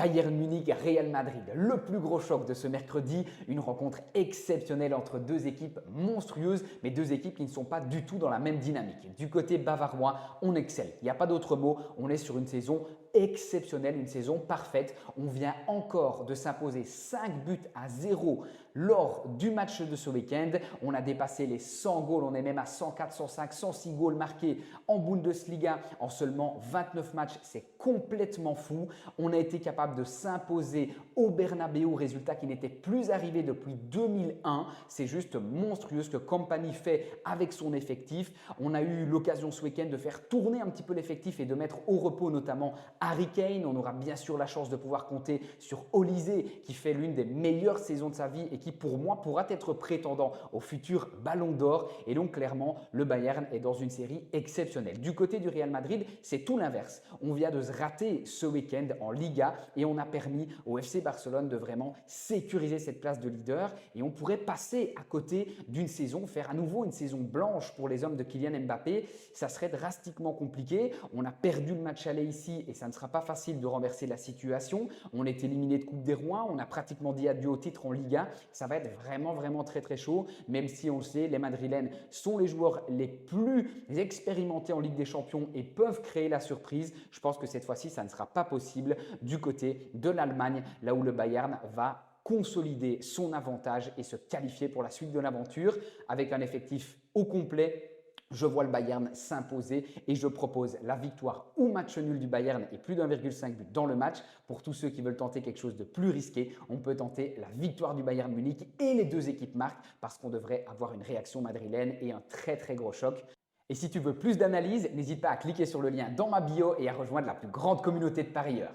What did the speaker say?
Bayern Munich, Real Madrid, le plus gros choc de ce mercredi, une rencontre exceptionnelle entre deux équipes monstrueuses, mais deux équipes qui ne sont pas du tout dans la même dynamique. Du côté bavarois, on excelle, il n'y a pas d'autre mot, on est sur une saison exceptionnelle, une saison parfaite. On vient encore de s'imposer 5 buts à 0 lors du match de ce week-end. On a dépassé les 100 goals, on est même à 104, 105, 106 goals marqués en Bundesliga en seulement 29 matchs. C'est complètement fou. On a été capable de s'imposer au Bernabéu, résultat qui n'était plus arrivé depuis 2001. C'est juste monstrueux ce que Kompany fait avec son effectif. On a eu l'occasion ce week-end de faire tourner un petit peu l'effectif et de mettre au repos notamment Harry Kane. On aura bien sûr la chance de pouvoir compter sur Olysée qui fait l'une des meilleures saisons de sa vie et qui pour moi pourra être prétendant au futur Ballon d'Or. Et donc clairement, le Bayern est dans une série exceptionnelle. Du côté du Real Madrid, c'est tout l'inverse. On vient de se rater ce week-end en Liga et on a permis au FC Barcelone de vraiment sécuriser cette place de leader et on pourrait passer à côté d'une saison, faire à nouveau une saison blanche pour les hommes de Kylian Mbappé. Ça serait drastiquement compliqué. On a perdu le match aller ici et ça ne sera pas facile de renverser la situation. On est éliminé de Coupe des Rois, on a pratiquement dit adieu au titre en Liga. Ça va être vraiment très chaud, même si on le sait, les Madrilènes sont les joueurs les plus expérimentés en Ligue des Champions et peuvent créer la surprise. Je pense que cette fois-ci, ça ne sera pas possible du côté de l'Allemagne, là où le Bayern va consolider son avantage et se qualifier pour la suite de l'aventure avec un effectif au complet. Je vois le Bayern s'imposer et je propose la victoire ou match nul du Bayern et plus d'1,5 but dans le match. Pour tous ceux qui veulent tenter quelque chose de plus risqué, on peut tenter la victoire du Bayern Munich et les deux équipes marquent parce qu'on devrait avoir une réaction madrilène et un très gros choc. Et si tu veux plus d'analyse, n'hésite pas à cliquer sur le lien dans ma bio et à rejoindre la plus grande communauté de parieurs.